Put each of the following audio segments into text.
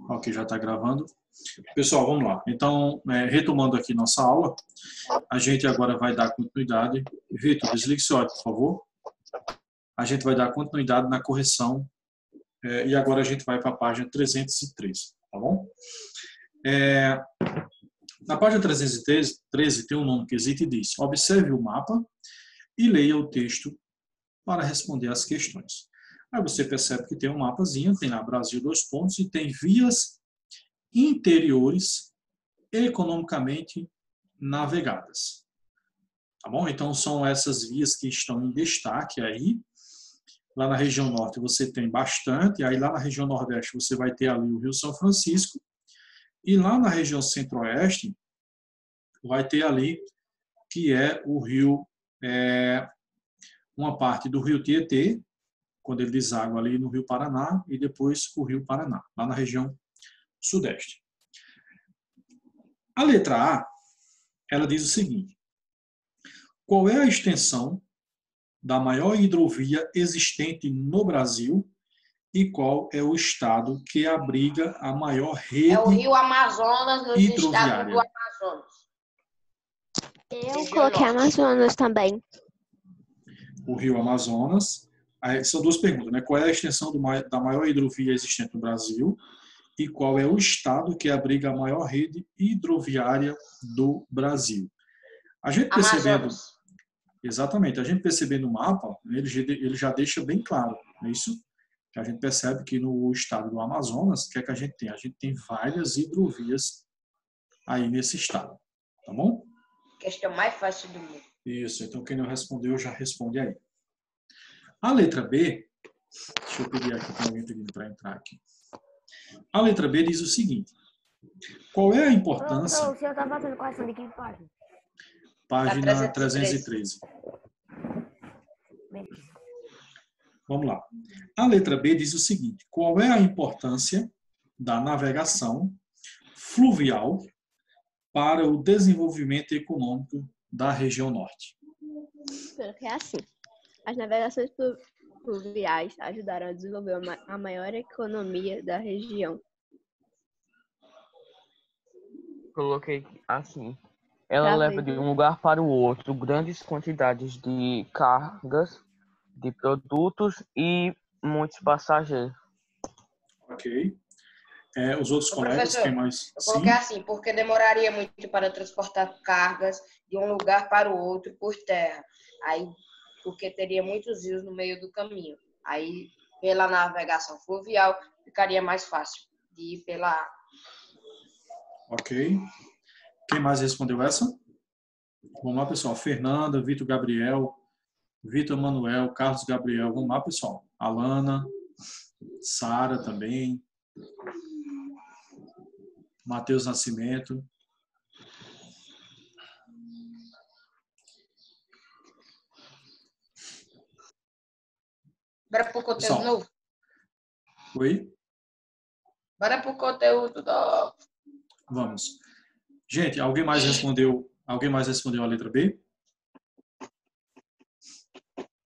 Ok, já está gravando. Pessoal, vamos lá. Então, retomando aqui nossa aula, a gente agora vai dar continuidade. Vitor, desligue seu áudio, por favor. A gente vai dar continuidade na correção e agora a gente vai para a página 313, tá bom? Na página 313 tem um nome quesito e diz: observe o mapa e leia o texto para responder as questões. Aí você percebe que tem um mapazinho, tem lá Brasil, 2 pontos, e tem vias interiores economicamente navegadas. Tá bom? Então, são essas vias que estão em destaque aí. Lá na região norte você tem bastante, aí lá na região nordeste você vai ter ali o Rio São Francisco, e lá na região centro-oeste vai ter ali, que é o rio, uma parte do rio Tietê, quando ele deságua ali no Rio Paraná, e depois o Rio Paraná, lá na região sudeste. A letra A, ela diz o seguinte: qual é a extensão da maior hidrovia existente no Brasil e qual é o estado que abriga a maior rede É o Rio Amazonas, nos estados do hidroviária? Amazonas. Eu coloquei Amazonas também. O Rio Amazonas. Aí, são duas perguntas, né? Qual é a extensão da maior hidrovia existente no Brasil e qual é o estado que abriga a maior rede hidroviária do Brasil? A gente percebendo, Amazonas. exatamente, a gente percebendo o mapa, ele já deixa bem claro, não é isso? Que a gente percebe que no estado do Amazonas, o que é que a gente tem? A gente tem várias hidrovias aí nesse estado, tá bom? Questão mais fácil do mundo. Isso, então quem não respondeu já responde aí. A letra B, deixa eu pedir aqui, tem alguém pedindo para entrar aqui. A letra B diz o seguinte: qual é a importância... O senhor está fazendo correção de que página? Página 313. Vamos lá. A letra B diz o seguinte: qual é a importância da navegação fluvial para o desenvolvimento econômico da região norte? Porque é assim. As navegações fluviais ajudaram a desenvolver a maior economia da região. Coloquei assim. Ela leva de um lugar para o outro grandes quantidades de cargas, de produtos e muitos passageiros. Ok. Os outros colegas, Professor, quem mais? eu Sim. coloquei assim, porque demoraria muito para transportar cargas de um lugar para o outro por terra. Aí, porque teria muitos rios no meio do caminho. Aí, pela navegação fluvial, ficaria mais fácil de ir pela água. Ok. Quem mais respondeu essa? Vamos lá, pessoal. Fernanda, Vitor Gabriel, Vitor Manuel, Carlos Gabriel. Vamos lá, pessoal. Alana, Sara também. Matheus Nascimento. Bora para o conteúdo novo? Oi? Bora para o conteúdo novo. Vamos. Gente, alguém mais respondeu a letra B?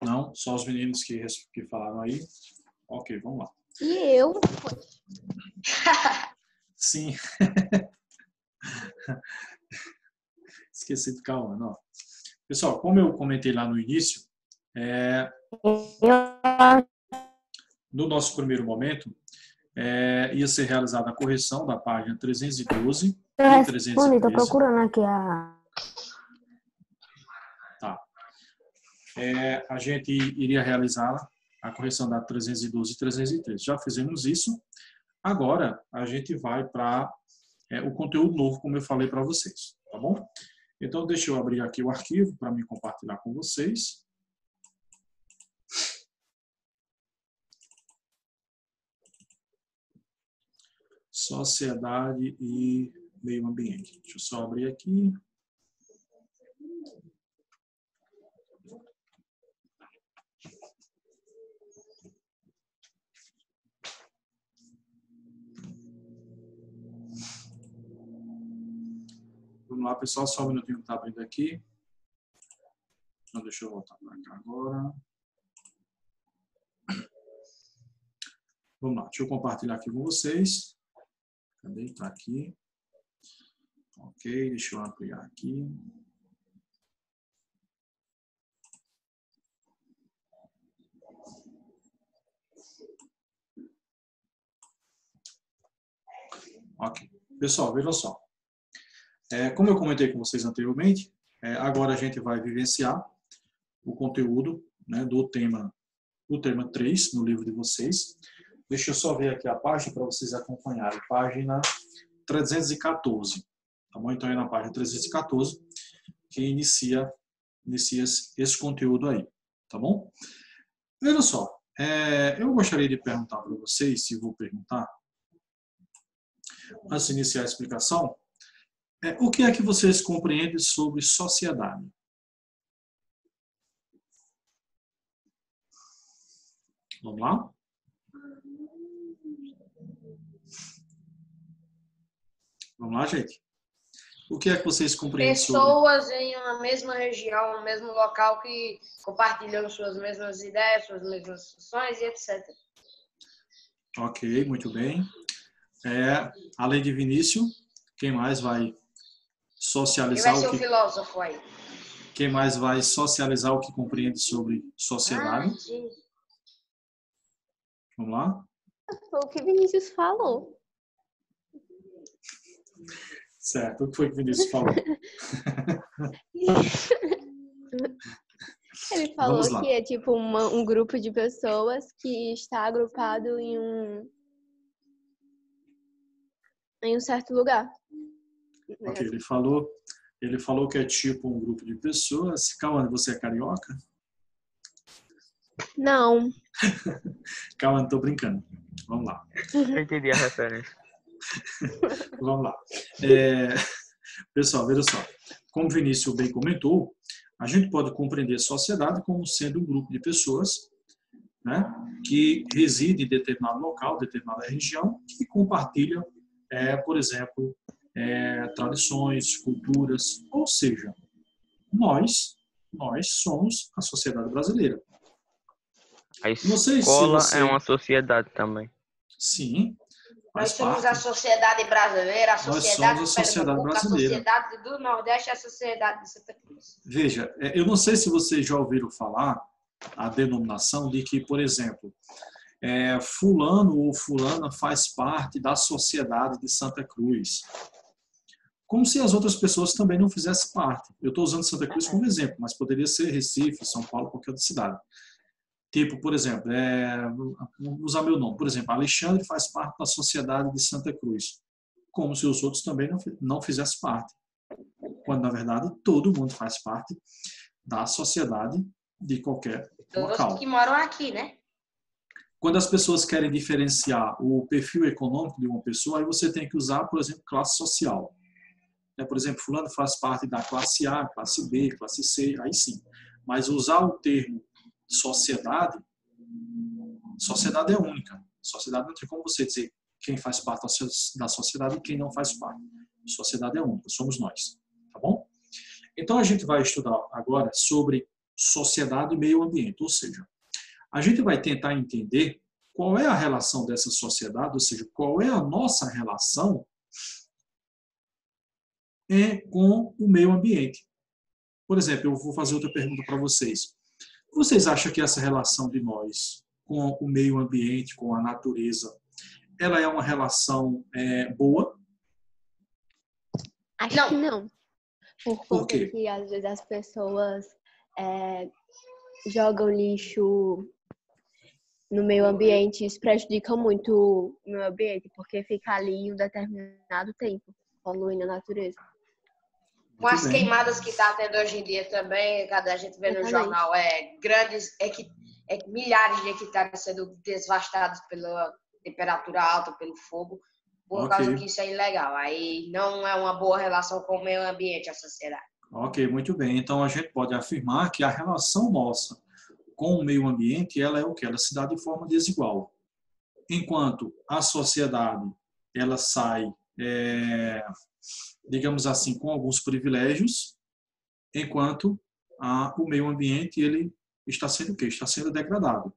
Não? Só os meninos que falaram aí? Ok, vamos lá. E eu? Sim. Esqueci do Cauã, não. Pessoal, como eu comentei lá no início, no nosso primeiro momento, ia ser realizada a correção da página 312 e 313. Estou procurando aqui a... Tá. A gente iria realizar a correção da 312 e 313. Já fizemos isso. Agora, a gente vai para o conteúdo novo, como eu falei para vocês. Tá bom? Então, deixa eu abrir aqui o arquivo para me compartilhar com vocês. Sociedade e meio ambiente. Deixa eu só abrir aqui. Vamos lá, pessoal, só um minutinho que está abrindo aqui. Então, deixa eu voltar para cá agora. Vamos lá, deixa eu compartilhar aqui com vocês. Cadê? Está aqui. Ok, deixa eu ampliar aqui. Ok. Pessoal, vejam só. Como eu comentei com vocês anteriormente, agora a gente vai vivenciar o conteúdo, né, do tema 3 no livro de vocês. Deixa eu só ver aqui a página para vocês acompanharem. Página 314. Tá bom? Então é na página 314 que inicia esse conteúdo aí. Tá bom? Veja só. Eu gostaria de perguntar para vocês, se vou perguntar, antes de iniciar a explicação, o que é que vocês compreendem sobre sociedade? Vamos lá? Vamos lá, gente? O que é que vocês compreendem sobre... Pessoas em uma mesma região, no mesmo local, que compartilham suas mesmas ideias, suas mesmas funções e etc. Ok, muito bem. Além de Vinícius, quem mais vai socializar Quem vai ser o filósofo aí? Quem mais vai socializar o que compreende sobre sociedade? Vamos lá? Foi o que Vinícius falou. Certo, o que foi que o Vinícius falou? Ele falou que é tipo um grupo de pessoas que está agrupado em um certo lugar. Ok, ele falou que é tipo um grupo de pessoas. Cauane, você é carioca? Não. Cauane, tô brincando. Vamos lá. Eu entendi a referência. Vamos lá. Pessoal, veja só. Como o Vinícius bem comentou, a gente pode compreender a sociedade como sendo um grupo de pessoas, né, que reside em determinado local, determinada região, que compartilham, por exemplo, tradições, culturas, ou seja, nós somos a sociedade brasileira. A escola é uma sociedade também. Sim. Nós somos a sociedade brasileira, a sociedade brasileira. A sociedade do Nordeste e a sociedade de Santa Cruz. Veja, eu não sei se vocês já ouviram falar a denominação de que, por exemplo, fulano ou fulana faz parte da sociedade de Santa Cruz. Como se as outras pessoas também não fizessem parte. Eu estou usando Santa Cruz como exemplo, mas poderia ser Recife, São Paulo, qualquer outra cidade. Tipo, por exemplo, vou usar meu nome. Por exemplo, Alexandre faz parte da sociedade de Santa Cruz. Como se os outros também não fizessem parte. Quando, na verdade, todo mundo faz parte da sociedade de qualquer local. Todos que moram aqui, né? Quando as pessoas querem diferenciar o perfil econômico de uma pessoa, aí você tem que usar, por exemplo, classe social. Por exemplo, fulano faz parte da classe A, classe B, classe C, aí sim. Mas usar o termo sociedade é única. Sociedade não tem como você dizer quem faz parte da sociedade e quem não faz parte. Sociedade é única, somos nós. Tá bom? Então a gente vai estudar agora sobre sociedade e meio ambiente, ou seja, a gente vai tentar entender qual é a relação dessa sociedade, ou seja, qual é a nossa relação com o meio ambiente. Por exemplo, eu vou fazer outra pergunta para vocês. Vocês acham que essa relação de nós com o meio ambiente, com a natureza, ela é uma relação boa? Acho que não. Por quê? Porque às vezes as pessoas jogam lixo no meio ambiente, isso prejudica muito o meio ambiente, porque fica ali um determinado tempo, poluindo a natureza. Com as queimadas que está tendo hoje em dia também, cada gente vê no jornal, milhares de hectares sendo devastados pela temperatura alta, pelo fogo, por causa que isso é ilegal. Aí não é uma boa relação com o meio ambiente, a sociedade. Ok, muito bem. Então a gente pode afirmar que a relação nossa com o meio ambiente, ela é o quê? Ela se dá de forma desigual. Enquanto a sociedade, ela sai, digamos assim, com alguns privilégios, enquanto o meio ambiente, ele está sendo o quê? Está sendo degradado.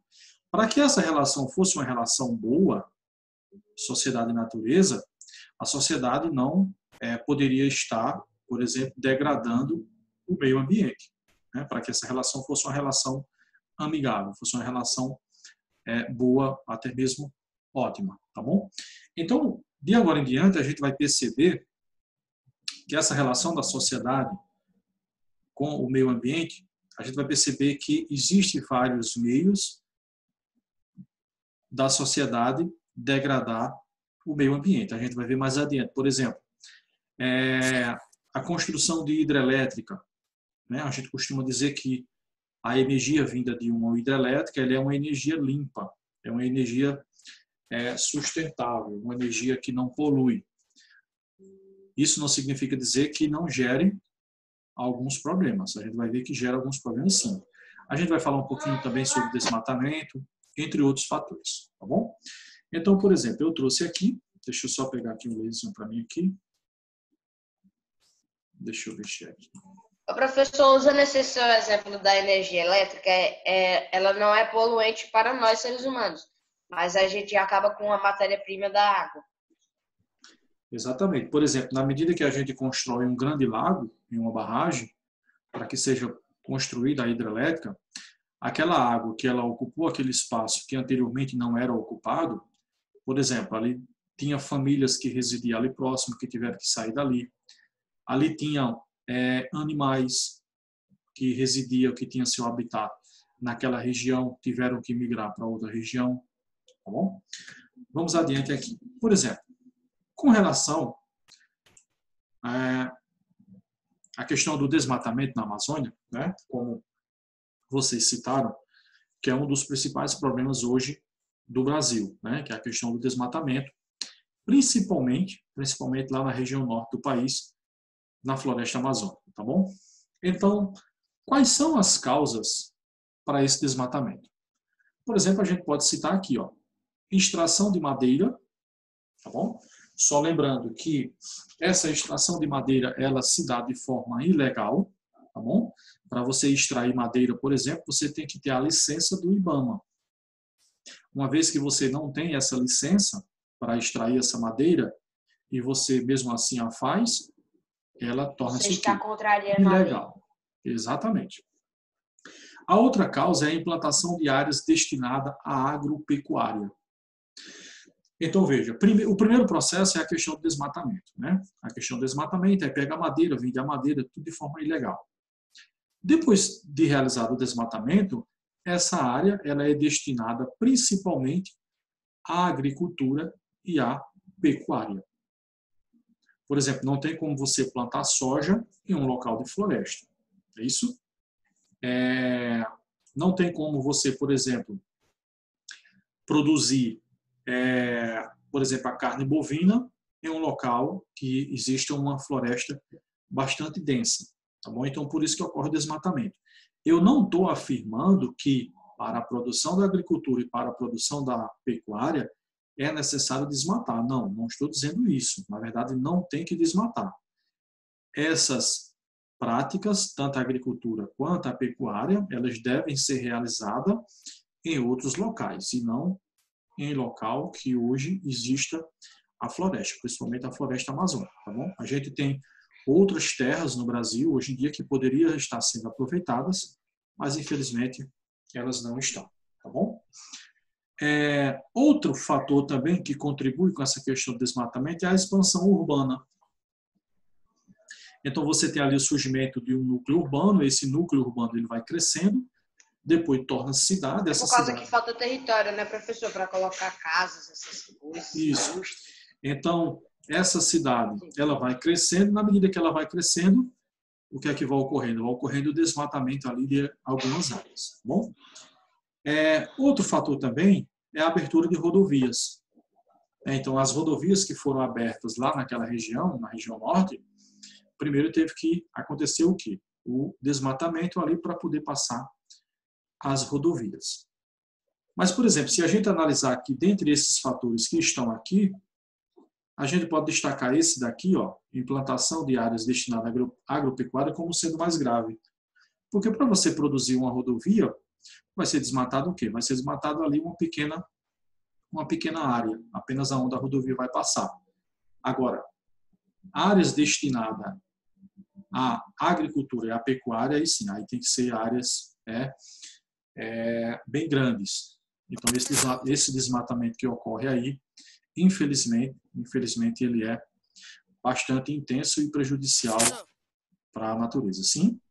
Para que essa relação fosse uma relação boa, sociedade e natureza, a sociedade não poderia estar, por exemplo, degradando o meio ambiente, né? Para que essa relação fosse uma relação amigável, fosse uma relação boa, até mesmo ótima, tá bom? Então, de agora em diante, a gente vai perceber que essa relação da sociedade com o meio ambiente, a gente vai perceber que existem vários meios da sociedade degradar o meio ambiente. A gente vai ver mais adiante. Por exemplo, a construção de hidrelétrica, né? A gente costuma dizer que a energia vinda de uma hidrelétrica ela é uma energia limpa, é uma energia sustentável, uma energia que não polui. Isso não significa dizer que não gere alguns problemas. A gente vai ver que gera alguns problemas sim. A gente vai falar um pouquinho também sobre desmatamento, entre outros fatores, tá bom? Então, por exemplo, eu trouxe aqui, deixa eu só pegar aqui um laser para mim aqui. Deixa eu mexer aqui. O professor, usando esse seu exemplo da energia elétrica, ela não é poluente para nós seres humanos, mas a gente acaba com a matéria-prima da água. Exatamente. Por exemplo, na medida que a gente constrói um grande lago em uma barragem, para que seja construída a hidrelétrica, aquela água que ela ocupou aquele espaço que anteriormente não era ocupado, por exemplo, ali tinha famílias que residiam ali próximo, que tiveram que sair dali. Ali tinham animais que residiam, que tinham seu habitat naquela região, tiveram que migrar para outra região. Tá bom? Vamos adiante aqui. Por exemplo, com relação à questão do desmatamento na Amazônia, né, como vocês citaram, que é um dos principais problemas hoje do Brasil, né, que é a questão do desmatamento, principalmente lá na região norte do país, na floresta amazônica, tá bom? Então, quais são as causas para esse desmatamento? Por exemplo, a gente pode citar aqui, ó, extração de madeira, tá bom? Só lembrando que essa extração de madeira, ela se dá de forma ilegal, tá bom? Para você extrair madeira, por exemplo, você tem que ter a licença do IBAMA. Uma vez que você não tem essa licença para extrair essa madeira, e você mesmo assim a faz, ela torna-se ilegal. Exatamente. A outra causa é a implantação de áreas destinadas à agropecuária. Então, veja, o primeiro processo é a questão do desmatamento, né? A questão do desmatamento é pegar madeira, vender a madeira, tudo de forma ilegal. Depois de realizado o desmatamento, essa área ela é destinada principalmente à agricultura e à pecuária. Por exemplo, não tem como você plantar soja em um local de floresta. É isso? Não tem como você, por exemplo, produzir, por exemplo, a carne bovina em um local que existe uma floresta bastante densa. Tá bom? Então, por isso que ocorre o desmatamento. Eu não estou afirmando que para a produção da agricultura e para a produção da pecuária é necessário desmatar. Não, não estou dizendo isso. Na verdade, não tem que desmatar. Essas práticas, tanto a agricultura quanto a pecuária, elas devem ser realizadas em outros locais, e não em local que hoje exista a floresta, principalmente a floresta amazônica. Tá bom? A gente tem outras terras no Brasil, hoje em dia, que poderiam estar sendo aproveitadas, mas, infelizmente, elas não estão. Tá bom? Outro fator também que contribui com essa questão do desmatamento é a expansão urbana. Então, você tem ali o surgimento de um núcleo urbano, esse núcleo urbano ele vai crescendo, depois torna-se cidade. Por causa que falta território, né, professor, para colocar casas, essas coisas. Isso. Então, essa cidade ela vai crescendo, na medida que ela vai crescendo, o que é que vai ocorrendo? Vai ocorrendo o desmatamento ali de algumas áreas. Tá bom? Outro fator também é a abertura de rodovias. Então, as rodovias que foram abertas lá naquela região, na região norte, primeiro teve que acontecer o quê? O desmatamento ali para poder passar as rodovias. Mas, por exemplo, se a gente analisar que dentre esses fatores que estão aqui, a gente pode destacar esse daqui, ó, implantação de áreas destinadas à agropecuária, como sendo mais grave. Porque para você produzir uma rodovia, vai ser desmatado o quê? Vai ser desmatado ali uma pequena área, apenas aonde a rodovia vai passar. Agora, áreas destinadas à agricultura e à pecuária, aí sim, aí tem que ser áreas bem grandes. Então, esse desmatamento que ocorre aí, infelizmente ele é bastante intenso e prejudicial para a natureza. Sim?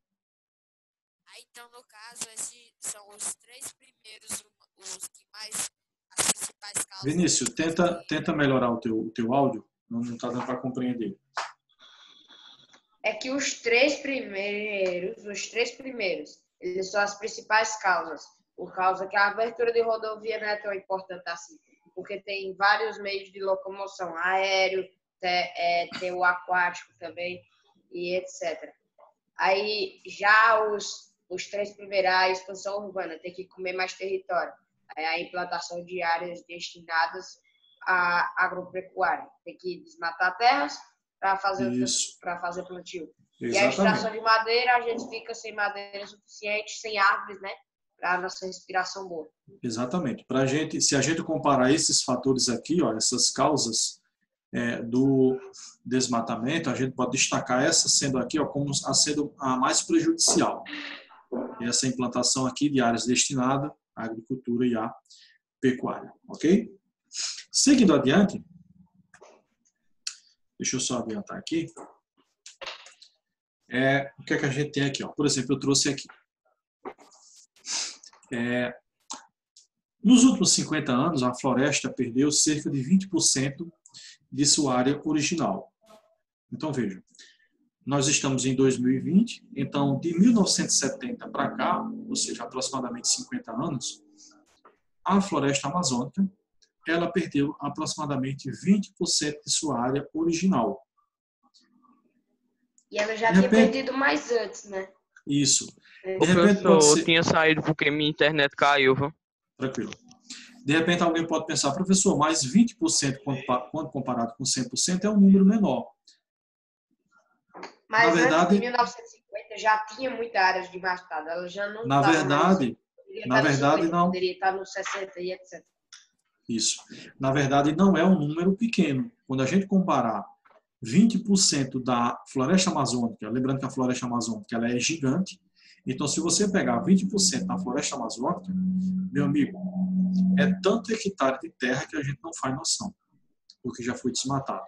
Aí, então, no caso, esses são os 3 primeiros, os que mais, as principais causas... Vinícius, tenta melhorar o teu áudio, não está dando para compreender. É que os três primeiros, eles são as principais causas. Por causa que a abertura de rodovia não é tão importante assim. Porque tem vários meios de locomoção, aéreo, tem o aquático também, e etc. Aí, já os 3 primeiros, a expansão urbana, tem que comer mais território. Aí, a implantação de áreas destinadas à agropecuária. Tem que desmatar terras para fazer plantio. Exatamente. E a extração de madeira, a gente fica sem madeira suficiente, sem árvores, né? Para a nossa respiração boa. Exatamente. Se a gente comparar esses fatores aqui, ó, essas causas do desmatamento, a gente pode destacar essa sendo aqui ó, como sendo a mais prejudicial. E essa implantação aqui de áreas destinadas à agricultura e à pecuária. Ok? Seguindo adiante, deixa eu só adiantar aqui. O que é que a gente tem aqui? Ó? Por exemplo, eu trouxe aqui. Nos últimos 50 anos, a floresta perdeu cerca de 20% de sua área original. Então, vejam, nós estamos em 2020, então, de 1970 para cá, ou seja, aproximadamente 50 anos, a floresta amazônica, ela perdeu aproximadamente 20% de sua área original. E ela já tinha perdido mais antes, né? Isso. De repente, professor, eu tinha saído porque minha internet caiu, viu? Tranquilo. De repente, alguém pode pensar, professor, mais 20% quando comparado com 100% é um número menor. Mas antes de 1950 já tinha muita área desmatada. Ela já não na verdade, não. Poderia estar nos 60 e etc. Isso. Na verdade, não é um número pequeno. Quando a gente comparar 20% da floresta amazônica, lembrando que a floresta amazônica ela é gigante, então se você pegar 20% da floresta amazônica, meu amigo, é tanto hectare de terra que a gente não faz noção do que já foi desmatado.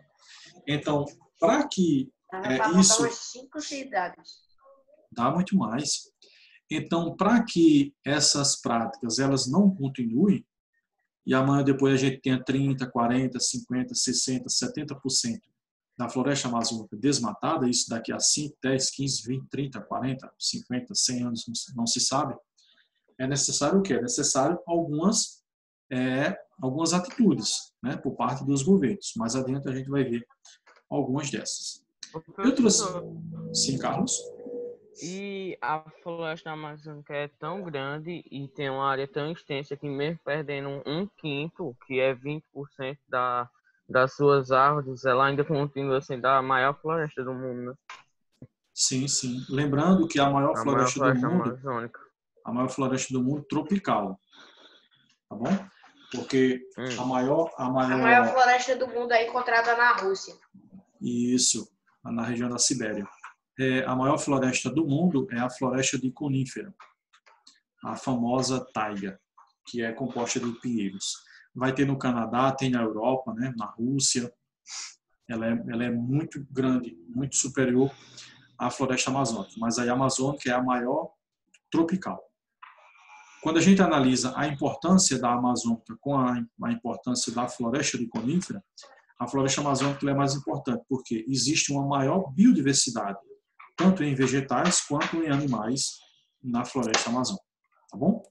Então, para que isso... umas 5 cidades. Dá muito mais. Então, para que essas práticas elas não continuem, e amanhã depois a gente tenha 30%, 40%, 50%, 60%, 70% da floresta amazônica desmatada, isso daqui a 5, 10, 15, 20, 30, 40, 50, 100 anos, não se sabe, é necessário o quê? É necessário algumas atitudes, né, por parte dos governos. Mais adiante a gente vai ver algumas dessas. Eu trouxe... Sim, Carlos? E a floresta amazônica é tão grande e tem uma área tão extensa que mesmo perdendo 1/5, que é 20% das suas árvores, ela ainda continua sendo a maior floresta do mundo, né? Sim, sim. Lembrando que a maior floresta do mundo, amazônica. A maior floresta do mundo tropical, tá bom? Porque a maior floresta do mundo é encontrada na Rússia. Isso, na região da Sibéria. A maior floresta do mundo é a floresta de conífera, a famosa taiga, que é composta de pinheiros. Vai ter no Canadá, tem na Europa, né, na Rússia. Ela é muito grande, muito superior à floresta amazônica, mas a amazônica é a maior tropical. Quando a gente analisa a importância da amazônica com a importância da floresta de conífera, a floresta amazônica é mais importante porque existe uma maior biodiversidade, tanto em vegetais quanto em animais na floresta amazônica, tá bom?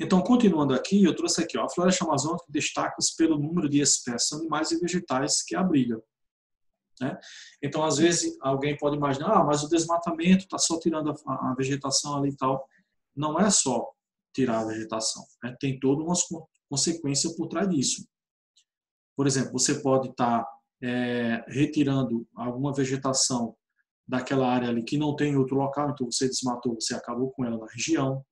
Então, continuando aqui, eu trouxe aqui, ó, a floresta amazônica destaca-se pelo número de espécies animais e vegetais que abriga, né? Então, às vezes, alguém pode imaginar, mas o desmatamento está só tirando a vegetação ali e tal. Não é só tirar a vegetação, né? Tem toda uma consequência por trás disso. Por exemplo, você pode estar retirando alguma vegetação daquela área ali que não tem em outro local, então você desmatou, você acabou com ela na região.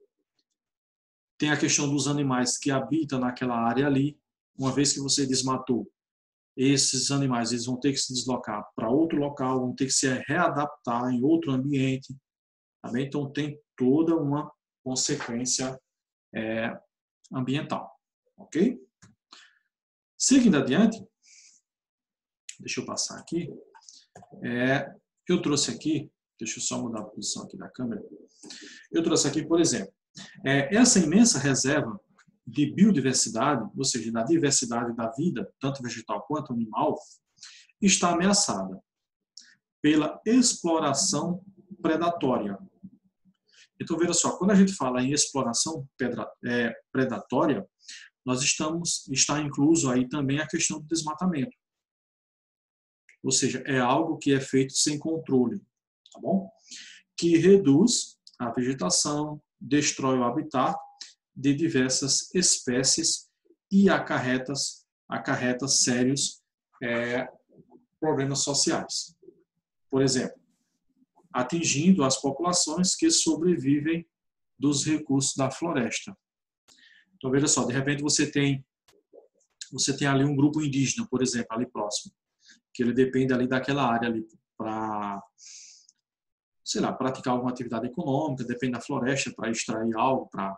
Tem a questão dos animais que habitam naquela área ali. Uma vez que você desmatou, esses animais eles vão ter que se deslocar para outro local, vão ter que se readaptar em outro ambiente. Tá bem? Então, tem toda uma consequência ambiental. Ok? Seguindo adiante, deixa eu passar aqui. Eu trouxe aqui, deixa eu só mudar a posição aqui da câmera. Eu trouxe aqui, por exemplo, essa imensa reserva de biodiversidade, ou seja, da diversidade da vida, tanto vegetal quanto animal, está ameaçada pela exploração predatória. Então, veja só, quando a gente fala em exploração predatória, está incluso aí também a questão do desmatamento. Ou seja, é algo que é feito sem controle, tá bom? Que reduz a vegetação, destrói o habitat de diversas espécies e acarreta sérios problemas sociais. Por exemplo, atingindo as populações que sobrevivem dos recursos da floresta. Então, veja só, de repente você tem ali um grupo indígena, por exemplo, ali próximo, que ele depende ali daquela área ali para, sei lá, praticar alguma atividade econômica, depende da floresta para extrair algo, para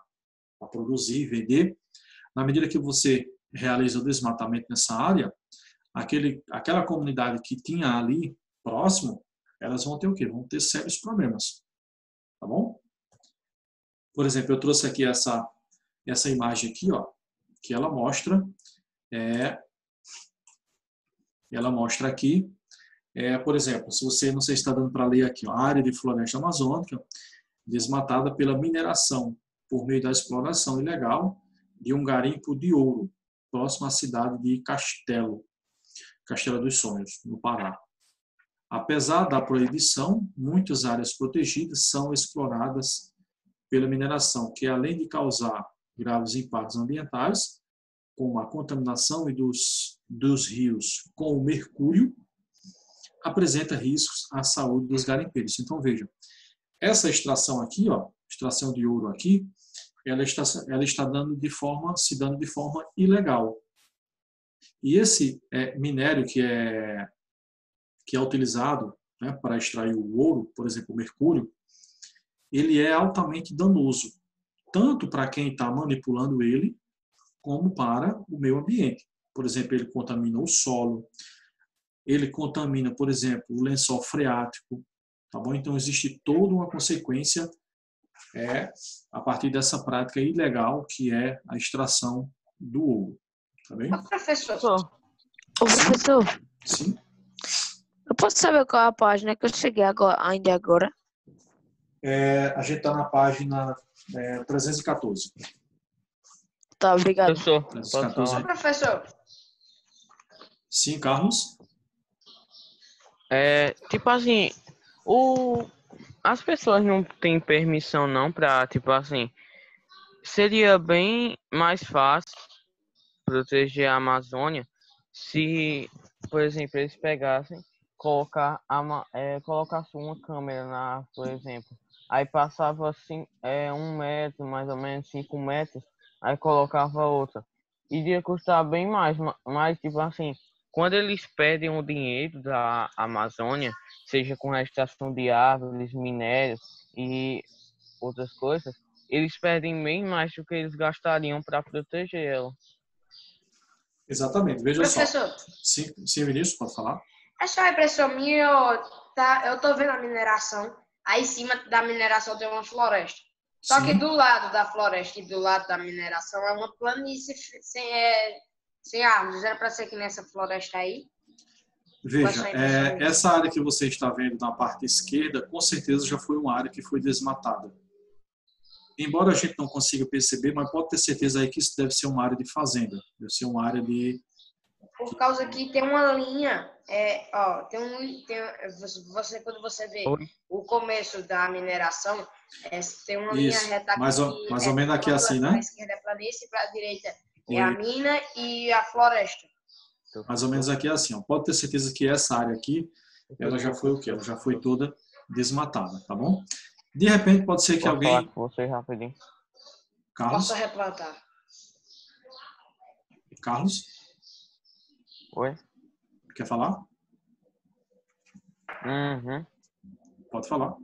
produzir, vender. Na medida que você realiza o desmatamento nessa área, aquela comunidade que tinha ali próximo, elas vão ter o quê? Vão ter sérios problemas. Tá bom? Por exemplo, eu trouxe aqui essa imagem aqui, ó, que ela mostra aqui, por exemplo, se você não sei se está dando para ler aqui, ó, a área de floresta amazônica desmatada pela mineração por meio da exploração ilegal de um garimpo de ouro próximo à cidade de Castelo dos Sonhos, no Pará. Apesar da proibição, muitas áreas protegidas são exploradas pela mineração, que além de causar graves impactos ambientais, como a contaminação dos rios com o mercúrio, apresenta riscos à saúde dos garimpeiros. Então, vejam, essa extração aqui, ó, extração de ouro aqui, ela está se dando de forma ilegal. E esse minério que é utilizado, né, para extrair o ouro, por exemplo, o mercúrio, ele é altamente danoso, tanto para quem está manipulando ele, como para o meio ambiente. Por exemplo, ele contamina o solo, ele contamina, por exemplo, o lençol freático, tá bom? Então, existe toda uma consequência a partir dessa prática ilegal, que é a extração do ouro. Tá bem? Professor. Ô, professor, Sim. eu posso saber qual é a página que eu cheguei ainda agora? A gente está na página 314. Tá, obrigado. Professor, posso 314. falar? Professor, Sim, Carlos? Tipo assim, as pessoas não têm permissão não pra, tipo assim, seria bem mais fácil proteger a Amazônia se, por exemplo, eles pegassem, colocassem uma câmera por exemplo, aí passava assim, 1 metro, mais ou menos 5 metros, aí colocava outra. Iria custar bem mais, mas tipo assim, quando eles perdem o dinheiro da Amazônia, seja com a extração de árvores, minérios e outras coisas, eles perdem bem mais do que eles gastariam para proteger ela. Exatamente. Veja só. professor, Sim, Vinícius, pode falar? é só a impressão minha, eu tô vendo a mineração, aí em cima da mineração tem uma floresta. Só que Sim. do lado da floresta e do lado da mineração é uma planície sem árvores. Era para ser que nessa floresta aí. Veja, essa área que você está vendo na parte esquerda, com certeza já foi uma área que foi desmatada. Embora a gente não consiga perceber, mas pode ter certeza aí que isso deve ser uma área de fazenda. Deve ser uma área de... Por causa que tem uma linha, quando você vê o começo da mineração, tem uma linha reta aqui. Mais ou menos aqui assim, né? Para a esquerda é a planície, para a direita é a mina e a floresta. Mais ou menos aqui assim, ó. Pode ter certeza que essa área aqui, ela já foi o quê? Ela já foi toda desmatada, tá bom? De repente pode ser que Posso falar alguém... com você rapidinho? Carlos? Posso replantar? Carlos, Oi? quer falar? Uhum. Pode falar.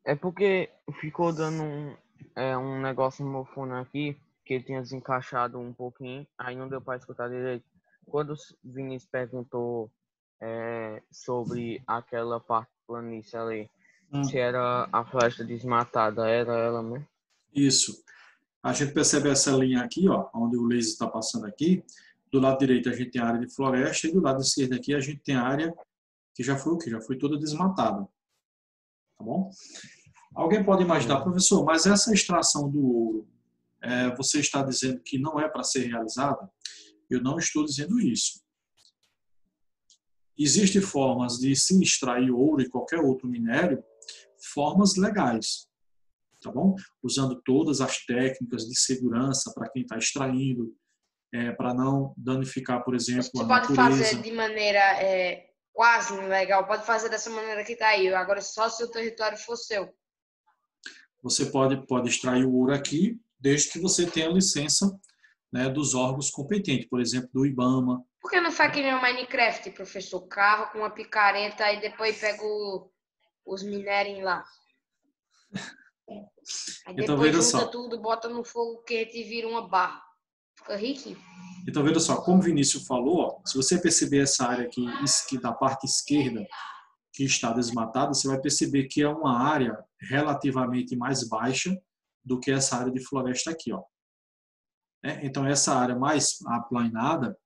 É porque ficou dando um negócio no meu fone aqui, que ele tinha desencaixado um pouquinho, aí não deu para escutar direito. Quando o Vinícius perguntou sobre aquela parte planície ali, se era a floresta desmatada, era ela mesmo? Isso. A gente percebe essa linha aqui, ó, onde o laser está passando aqui. Do lado direito a gente tem a área de floresta e do lado esquerdo aqui a gente tem a área que já foi o quê? Já foi toda desmatada. Tá bom? Alguém pode imaginar, professor, mas essa extração do ouro, você está dizendo que não é para ser realizada? Eu não estou dizendo isso. Existem formas de se extrair ouro e qualquer outro minério, formas legais, tá bom? Usando todas as técnicas de segurança para quem está extraindo, para não danificar, por exemplo, Você a pode natureza. fazer de maneira quase legal, pode fazer dessa maneira que está aí. Agora, só se o território for seu. Você pode extrair o ouro aqui, desde que você tenha licença, né, dos órgãos competentes, por exemplo, do IBAMA. Por que não faz que nem o Minecraft, professor? Carro com uma picareta e depois pega os minérios lá. Aí Então, depois veja junta só. tudo, bota no fogo quente e vira uma barra. Fica riquinho. Então, veja só, como o Vinícius falou, ó, se você perceber essa área aqui, que da parte esquerda, que está desmatada, você vai perceber que é uma área relativamente mais baixa do que essa área de floresta aqui, ó. Então, essa área mais aplainada,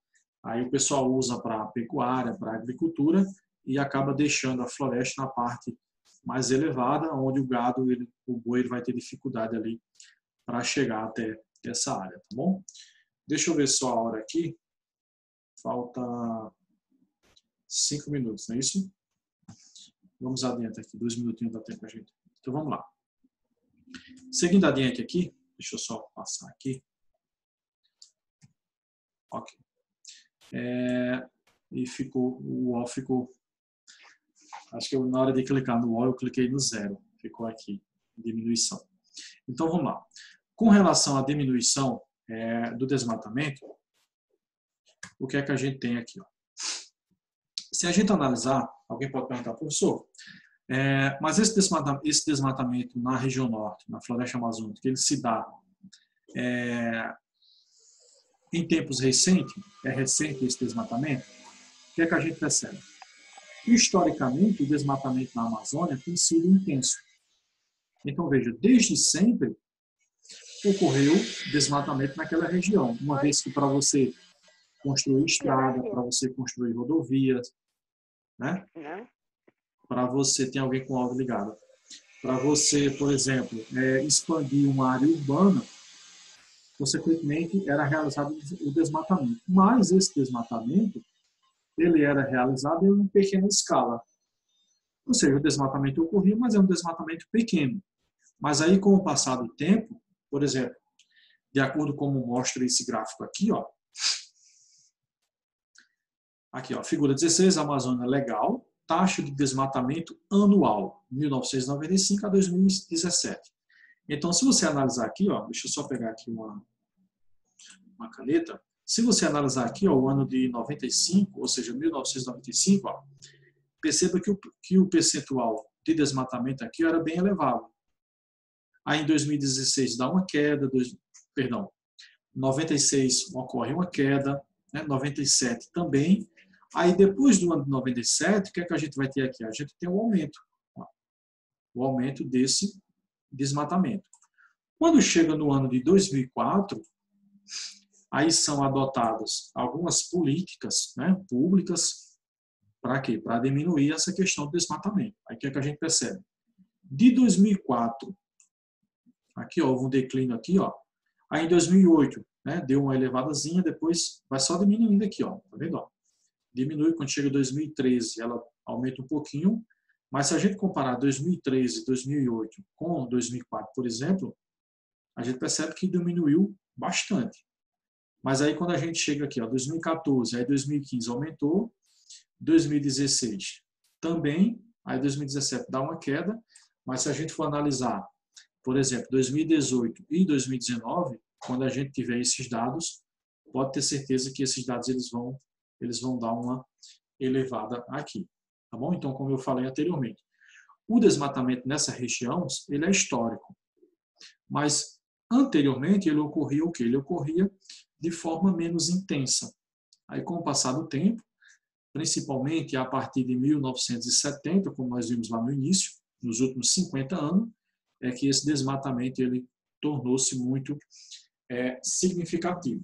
aí o pessoal usa para pecuária, para agricultura, e acaba deixando a floresta na parte mais elevada, onde o gado, o boi, ele vai ter dificuldade ali para chegar até essa área, tá bom? Deixa eu ver só a hora aqui. Falta 5 minutos, não é isso? Vamos adiante aqui, 2 minutinhos dá tempo a gente. Então vamos lá. Seguindo adiante aqui, deixa eu só passar aqui. Ok. E o UOL ficou. Acho que na hora de clicar no UOL eu cliquei no 0. Ficou aqui, diminuição. Então vamos lá. Com relação à diminuição do desmatamento, o que é que a gente tem aqui? Ó? Se a gente analisar, alguém pode perguntar, professor, mas esse desmatamento na região norte, na floresta amazônica, ele se dá em tempos recentes? É recente esse desmatamento? O que é que a gente percebe? Historicamente, o desmatamento na Amazônia tem sido intenso. Então, veja, desde sempre ocorreu desmatamento naquela região. Uma vez que para você construir estrada, para você construir rodovias, né? Para você, tem alguém com o áudio ligado, para você, por exemplo, expandir uma área urbana, consequentemente era realizado o desmatamento. Mas esse desmatamento, ele era realizado em uma pequena escala. Ou seja, o desmatamento ocorria, mas é um desmatamento pequeno. Mas aí, com o passar do tempo, por exemplo, de acordo com como mostra esse gráfico aqui, ó, aqui, ó, figura 16, Amazônia legal, taxa de desmatamento anual, 1995 a 2017. Então, se você analisar aqui, ó, deixa eu só pegar aqui uma caneta. Se você analisar aqui, ó, o ano de 95, ou seja, 1995, ó, perceba que o percentual de desmatamento aqui era bem elevado. Aí, em 2016, dá uma queda, 96 ocorre uma queda, né, 97 também. Aí, depois do ano de 97, o que é que a gente vai ter aqui? A gente tem um aumento. Ó, o aumento desse desmatamento. Quando chega no ano de 2004, aí são adotadas algumas políticas, né, públicas, para quê? Para diminuir essa questão do desmatamento. Aí o que é que a gente percebe? De 2004, aqui ó, houve um declínio aqui, ó. Aí em 2008, né, deu uma elevadazinha, depois vai só diminuindo aqui, ó, tá vendo? Ó? Diminui quando chega 2013, ela aumenta um pouquinho, mas se a gente comparar 2013 e 2008 com 2004, por exemplo, a gente percebe que diminuiu bastante. Mas aí quando a gente chega aqui, ó, 2014, aí 2015 aumentou, 2016 também, aí 2017 dá uma queda, mas se a gente for analisar por exemplo, 2018 e 2019, quando a gente tiver esses dados, pode ter certeza que esses dados eles vão dar uma elevada aqui, tá bom? Então, como eu falei anteriormente, o desmatamento nessa região, ele é histórico, mas anteriormente ele ocorria o quê? Ele ocorria de forma menos intensa. Aí, com o passar do tempo, principalmente a partir de 1970, como nós vimos lá no início, nos últimos 50 anos, é que esse desmatamento ele tornou-se muito significativo.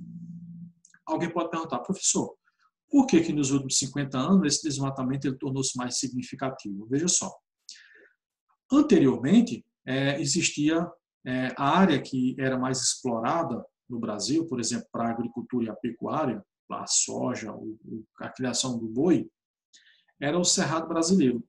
Alguém pode perguntar, professor, por que nos últimos 50 anos esse desmatamento ele tornou-se mais significativo? Veja só. Anteriormente, existia a área que era mais explorada no Brasil, por exemplo, para a agricultura e a pecuária, a soja, a criação do boi, era o Cerrado brasileiro.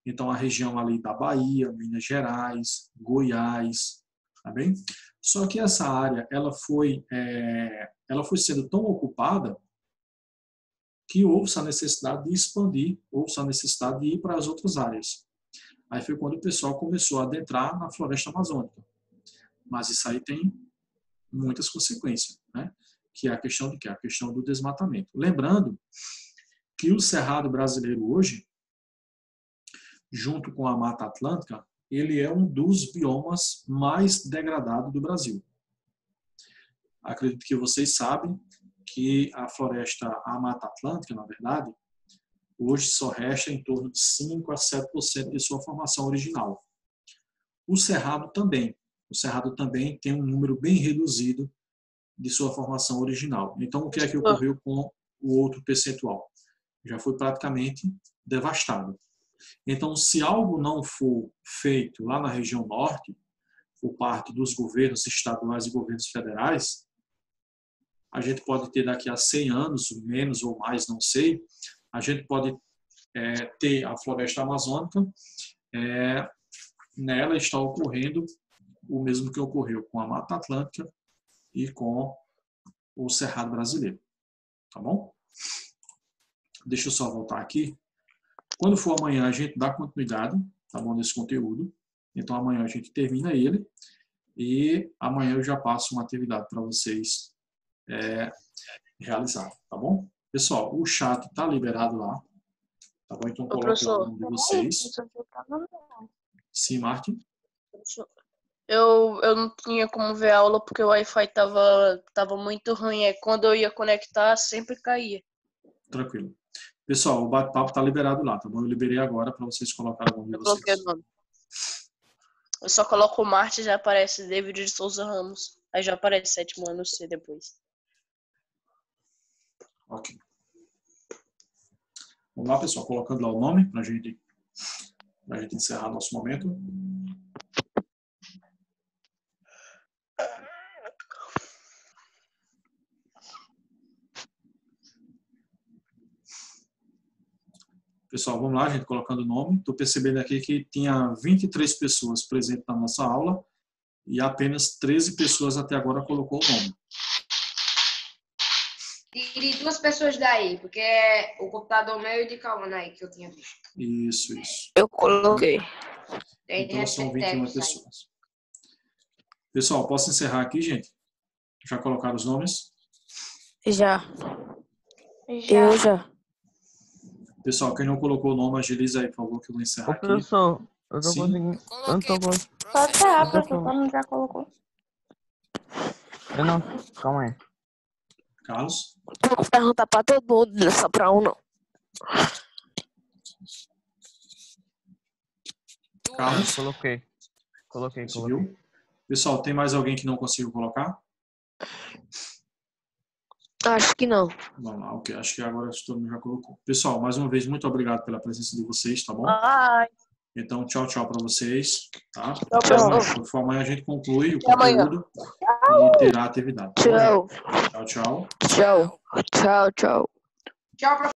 Então, a região ali da Bahia, Minas Gerais, Goiás, tá bem? Só que essa área, ela foi sendo tão ocupada que houve a necessidade de expandir, houve a necessidade de ir para as outras áreas. Aí foi quando o pessoal começou a adentrar na floresta amazônica. Mas isso aí tem muitas consequências, né? Que é a questão de quê? A questão do desmatamento. Lembrando que o Cerrado brasileiro hoje, junto com a Mata Atlântica, ele é um dos biomas mais degradados do Brasil. Acredito que vocês sabem que a Mata Atlântica, na verdade, hoje só resta em torno de 5 a 7% de sua formação original. O Cerrado também. O Cerrado também tem um número bem reduzido de sua formação original. Então, o que é que ocorreu com o outro percentual? Já foi praticamente devastado. Então, se algo não for feito lá na região norte, por parte dos governos estaduais e governos federais, a gente pode ter daqui a 100 anos, menos ou mais, não sei, a gente pode ter a floresta amazônica, nela está ocorrendo o mesmo que ocorreu com a Mata Atlântica e com o Cerrado brasileiro. Tá bom? Deixa eu só voltar aqui. Quando for amanhã, a gente dá continuidade, tá bom, nesse conteúdo. Então, amanhã a gente termina ele e amanhã eu já passo uma atividade para vocês realizar, tá bom? Pessoal, o chat está liberado lá, tá bom? Então, coloque lá o nome de vocês. Sim, Martin? Eu não tinha como ver a aula porque o Wi-Fi tava muito ruim. Quando eu ia conectar, sempre caía. Tranquilo. Pessoal, o bate-papo está liberado lá, tá bom? Eu liberei agora para vocês colocarem o nome de vocês. Eu coloquei o nome. Eu só coloco o Marte e já aparece David de Souza Ramos. Aí já aparece 7º ano C depois. Ok. Vamos lá, pessoal, colocando lá o nome para a gente encerrar nosso momento. Pessoal, vamos lá, gente, colocando o nome. Estou percebendo aqui que tinha 23 pessoas presentes na nossa aula e apenas 13 pessoas até agora colocou o nome. E 2 pessoas daí, porque é o computador meu e de Cauã aí que eu tinha visto. Isso, isso. Eu coloquei. Então são 21 pessoas. Pessoal, posso encerrar aqui, gente? Já colocaram os nomes? Já. Eu já. Pessoal, quem não colocou o nome, agiliza aí, por favor, que eu vou encerrar aqui. Professor, eu tô Sim. conseguindo. Eu não tô conseguindo. Pode ser, professor, já colocou. Eu não. Calma aí. Carlos? Não vou perguntar pra todo mundo, não é só pra um, não. Carlos? Coloquei. Conseguiu? Pessoal, tem mais alguém que não conseguiu colocar? Acho que não. Vamos lá, ok. Acho que agora todo mundo já colocou. Pessoal, mais uma vez, muito obrigado pela presença de vocês, tá bom? Ai. Então, tchau para vocês, tá? Tchau, pessoal. Por amanhã a gente conclui o Até amanhã. conteúdo e terá atividade. Tchau. Tchau. Tchau. Tchau, tchau. Tchau, professor.